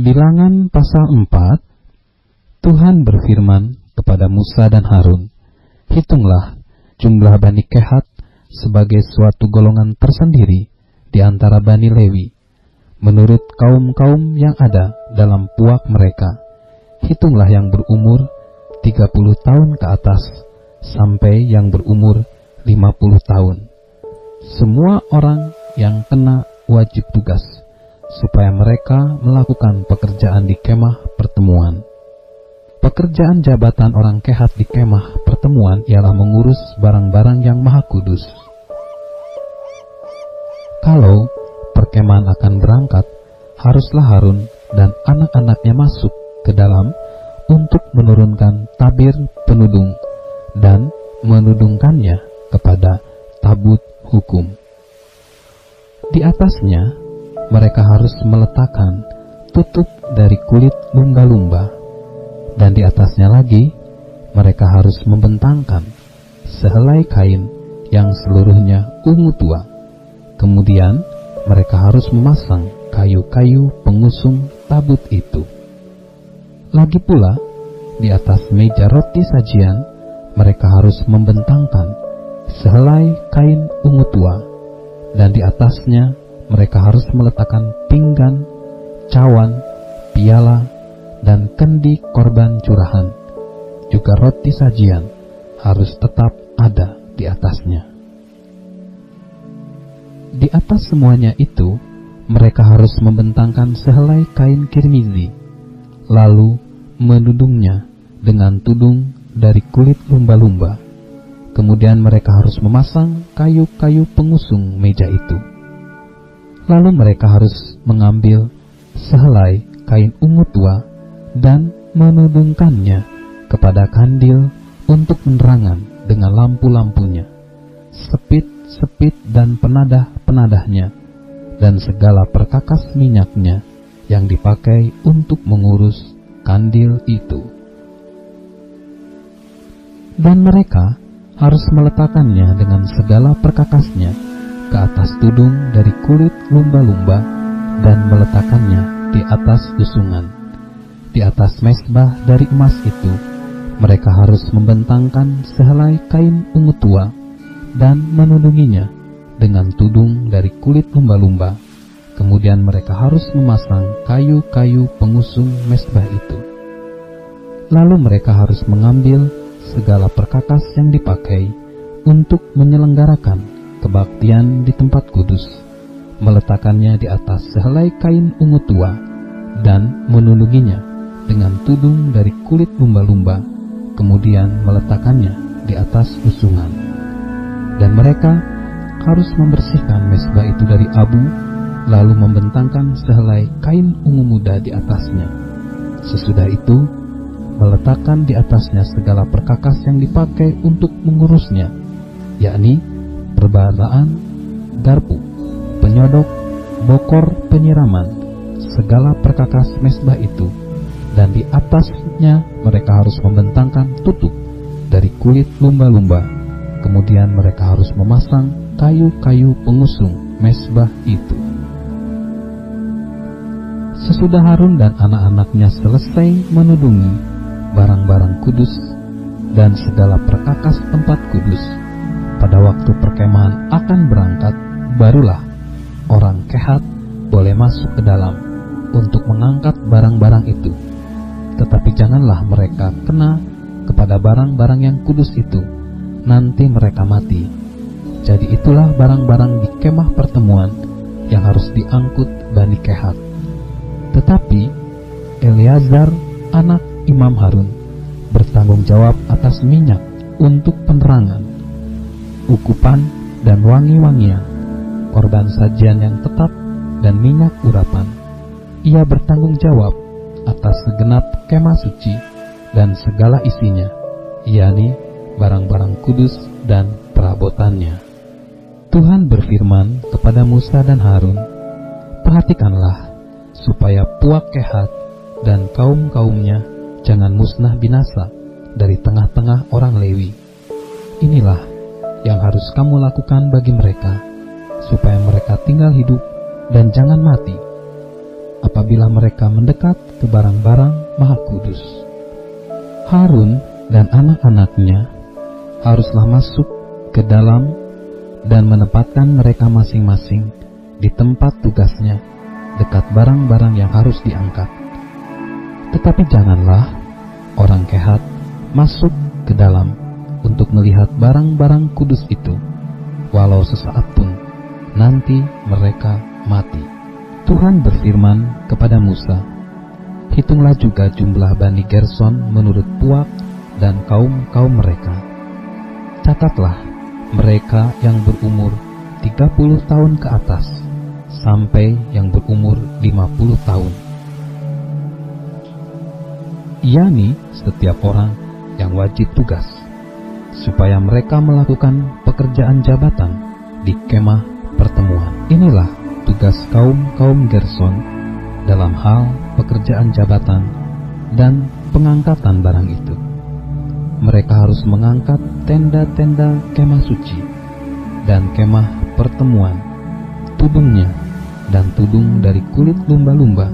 Bilangan pasal 4, Tuhan berfirman kepada Musa dan Harun, "Hitunglah jumlah Bani Kehat sebagai suatu golongan tersendiri di antara Bani Lewi, menurut kaum-kaum yang ada dalam puak mereka. Hitunglah yang berumur 30 tahun ke atas, sampai yang berumur 50 tahun. Semua orang yang kena wajib tugas, supaya mereka melakukan pekerjaan di kemah pertemuan." Pekerjaan jabatan orang Kehat di kemah pertemuan ialah mengurus barang-barang yang maha kudus. Kalau perkemahan akan berangkat, haruslah Harun dan anak-anaknya masuk ke dalam untuk menurunkan tabir penudung dan menudungkannya kepada tabut hukum. Di atasnya mereka harus meletakkan tutup dari kulit lumba-lumba, dan di atasnya lagi mereka harus membentangkan sehelai kain yang seluruhnya ungu tua. Kemudian mereka harus memasang kayu-kayu pengusung tabut itu. Lagi pula, di atas meja roti sajian mereka harus membentangkan sehelai kain ungu tua, dan di atasnya mereka harus meletakkan pinggan, cawan, piala, dan kendi korban curahan. Juga roti sajian harus tetap ada di atasnya. Di atas semuanya itu, mereka harus membentangkan sehelai kain kirmizi, lalu menudungnya dengan tudung dari kulit lumba-lumba. Kemudian mereka harus memasang kayu-kayu pengusung meja itu. Lalu mereka harus mengambil sehelai kain ungu tua dan menudungkannya kepada kandil untuk penerangan dengan lampu-lampunya, sepit-sepit dan penadah-penadahnya, dan segala perkakas minyaknya yang dipakai untuk mengurus kandil itu. Dan mereka harus meletakkannya dengan segala perkakasnya ke atas tudung dari kulit lumba-lumba dan meletakkannya di atas usungan. Di atas mezbah dari emas itu, mereka harus membentangkan sehelai kain ungu tua dan menudunginya dengan tudung dari kulit lumba-lumba. Kemudian mereka harus memasang kayu-kayu pengusung mezbah itu. Lalu mereka harus mengambil segala perkakas yang dipakai untuk menyelenggarakan kebaktian di tempat kudus, meletakkannya di atas sehelai kain ungu tua dan menudunginya dengan tudung dari kulit lumba-lumba, kemudian meletakkannya di atas usungan. Dan mereka harus membersihkan mezbah itu dari abu, lalu membentangkan sehelai kain ungu muda di atasnya. Sesudah itu, meletakkan di atasnya segala perkakas yang dipakai untuk mengurusnya, yakni perbataan, garpu, penyodok, bokor penyiraman, segala perkakas mezbah itu. Dan di atasnya mereka harus membentangkan tutup dari kulit lumba-lumba. Kemudian mereka harus memasang kayu-kayu pengusung mezbah itu. Sesudah Harun dan anak-anaknya selesai menudungi barang-barang kudus dan segala perkakas tempat kudus, pada waktu perkemahan akan berangkat, barulah orang Kehat boleh masuk ke dalam untuk mengangkat barang-barang itu. Tetapi janganlah mereka kena kepada barang-barang yang kudus itu, nanti mereka mati. Jadi itulah barang-barang di kemah pertemuan yang harus diangkut Bani Kehat. Tetapi Eleazar, anak Imam Harun, bertanggung jawab atas minyak untuk penerangan, ukupan dan wangi-wangian, korban sajian yang tetap, dan minyak urapan. Ia bertanggung jawab atas segenap kemah suci dan segala isinya, yakni barang-barang kudus dan perabotannya. Tuhan berfirman kepada Musa dan Harun, "Perhatikanlah supaya puak Kehat dan kaum-kaumnya jangan musnah binasa dari tengah-tengah orang Lewi. Inilah yang harus kamu lakukan bagi mereka, supaya mereka tinggal hidup dan jangan mati. apabila mereka mendekat ke barang-barang Maha Kudus. Harun dan anak-anaknya haruslah masuk ke dalam dan menempatkan mereka masing-masing di tempat tugasnya dekat barang-barang yang harus diangkat. Tetapi janganlah orang Kehat masuk ke dalam untuk melihat barang-barang kudus itu, walau sesaat pun nanti mereka mati. Tuhan berfirman kepada Musa, hitunglah juga jumlah Bani Gerson menurut puak dan kaum-kaum mereka. Catatlah mereka yang berumur 30 tahun ke atas sampai yang berumur 50 tahun. yakni setiap orang yang wajib tugas, supaya mereka melakukan pekerjaan jabatan di kemah pertemuan. Inilah tugas kaum Gerson dalam hal pekerjaan jabatan dan pengangkatan barang itu. Mereka harus mengangkat tenda-tenda kemah suci dan kemah pertemuan, tudungnya dan tudung dari kulit lumba-lumba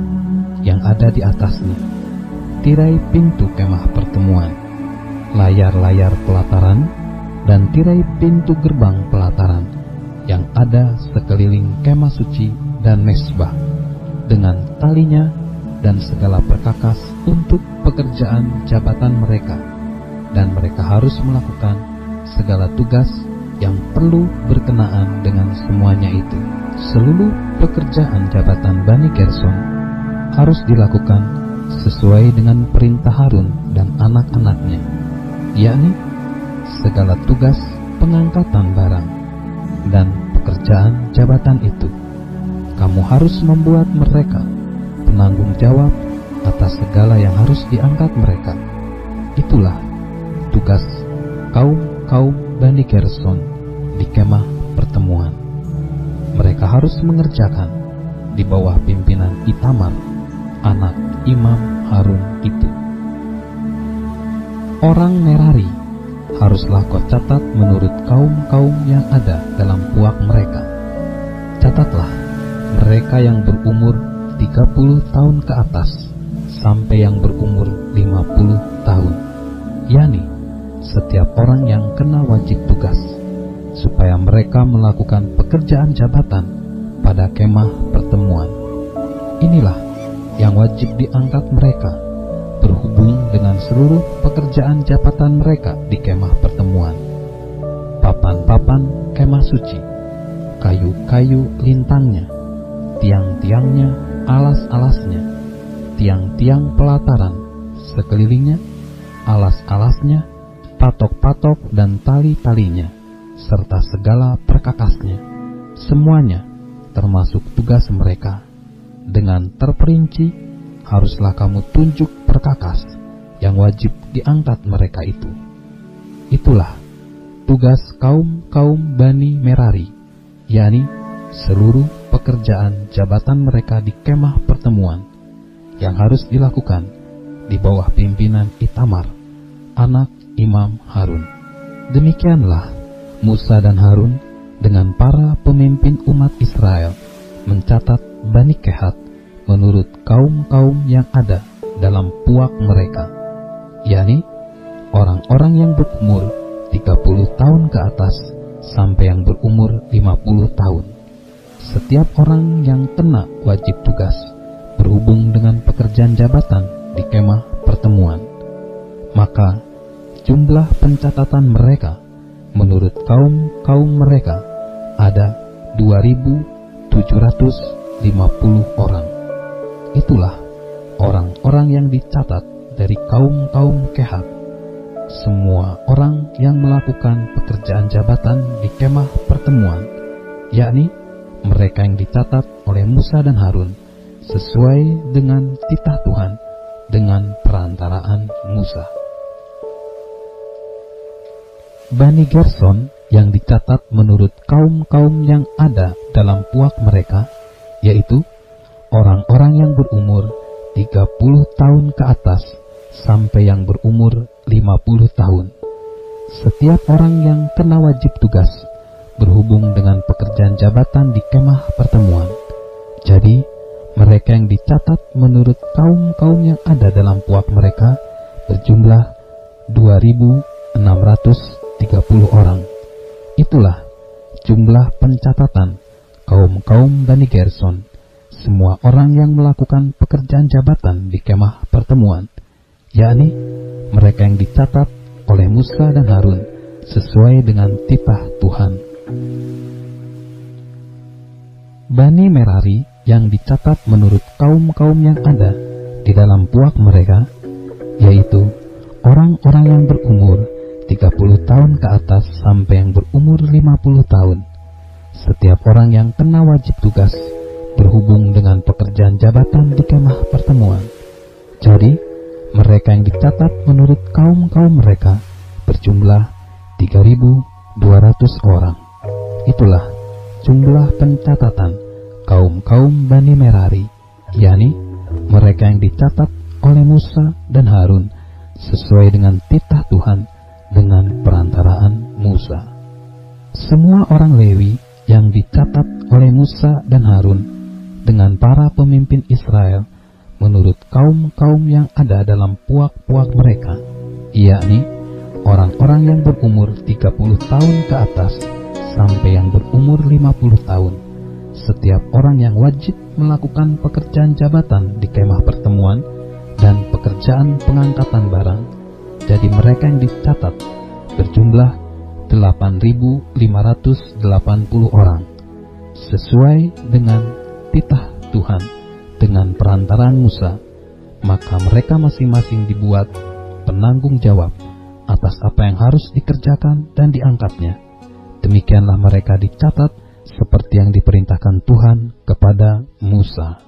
yang ada di atasnya, tirai pintu kemah pertemuan, layar-layar pelataran, dan tirai pintu gerbang pelataran yang ada sekeliling kemah suci dan mesbah, dengan talinya dan segala perkakas untuk pekerjaan jabatan mereka. Dan mereka harus melakukan segala tugas yang perlu berkenaan dengan semuanya itu. Seluruh pekerjaan jabatan Bani Gerson harus dilakukan sesuai dengan perintah Harun dan anak-anaknya, yakni segala tugas pengangkatan barang dan pekerjaan jabatan itu. Kamu harus membuat mereka penanggung jawab atas segala yang harus diangkat mereka. Itulah tugas kaum Bani Gerson di kemah pertemuan. Mereka harus mengerjakan di bawah pimpinan Itamar, anak Imam Harun itu. Orang Merari haruslah kau catat menurut kaum yang ada dalam puak mereka. Catatlah mereka yang berumur 30 tahun ke atas sampai yang berumur 50 tahun, yakni setiap orang yang kena wajib tugas, supaya mereka melakukan pekerjaan jabatan pada kemah pertemuan. Inilah yang wajib diangkat mereka, berhubung dengan seluruh pekerjaan jabatan mereka di kemah pertemuan: papan-papan kemah suci, kayu-kayu lintangnya, tiang-tiangnya, alas-alasnya, tiang-tiang pelataran sekelilingnya, alas-alasnya, patok-patok dan tali-talinya, serta segala perkakasnya, semuanya termasuk tugas mereka. Dengan terperinci haruslah kamu tunjuk perkakas yang wajib diangkat mereka itu. Itulah tugas kaum Bani Merari, yakni seluruh pekerjaan jabatan mereka di kemah pertemuan yang harus dilakukan di bawah pimpinan Itamar, anak Imam Harun. Demikianlah Musa dan Harun dengan para pemimpin umat Israel mencatat Bani Kehat menurut kaum yang ada dalam puak mereka, yakni orang-orang yang berumur 30 tahun ke atas sampai yang berumur 50 tahun. Setiap orang yang kena wajib tugas berhubung dengan pekerjaan jabatan di kemah pertemuan, maka jumlah pencatatan mereka menurut kaum mereka ada 2.750 orang. Itulah orang-orang yang dicatat dari kaum Kehat, semua orang yang melakukan pekerjaan jabatan di kemah pertemuan, yakni mereka yang dicatat oleh Musa dan Harun sesuai dengan titah Tuhan dengan perantaraan Musa. Bani Gerson yang dicatat menurut kaum yang ada dalam puak mereka, yaitu orang-orang yang berumur 30 tahun ke atas sampai yang berumur 50 tahun. Setiap orang yang kena wajib tugas berhubung dengan pekerjaan jabatan di kemah pertemuan. Jadi mereka yang dicatat menurut kaum-kaum yang ada dalam puak mereka berjumlah 2.630 orang. Itulah jumlah pencatatan kaum-kaum Bani Gerson, semua orang yang melakukan pekerjaan jabatan di kemah pertemuan, yakni mereka yang dicatat oleh Musa dan Harun sesuai dengan titah Tuhan. Bani Merari yang dicatat menurut kaum-kaum yang ada di dalam puak mereka, yaitu orang-orang yang berumur 30 tahun ke atas sampai yang berumur 50 tahun. Setiap orang yang kena wajib tugas berhubung dengan pekerjaan jabatan di kemah pertemuan. Jadi, mereka yang dicatat menurut kaum-kaum mereka berjumlah 3.200 orang. Itulah jumlah pencatatan kaum-kaum Bani Merari, yakni mereka yang dicatat oleh Musa dan Harun sesuai dengan titah Tuhan dengan perantaraan Musa. Semua orang Lewi yang dicatat oleh Musa dan Harun dengan para pemimpin Israel menurut kaum-kaum yang ada dalam puak-puak mereka, yakni orang-orang yang berumur 30 tahun ke atas sampai yang berumur 50 tahun. Setiap orang yang wajib melakukan pekerjaan jabatan di kemah pertemuan dan pekerjaan pengangkatan barang. Jadi mereka yang dicatat berjumlah 8.580 orang sesuai dengan titah Tuhan dengan perantaraan Musa. Maka mereka masing-masing dibuat penanggung jawab atas apa yang harus dikerjakan dan diangkatnya. Demikianlah mereka dicatat seperti yang diperintahkan Tuhan kepada Musa.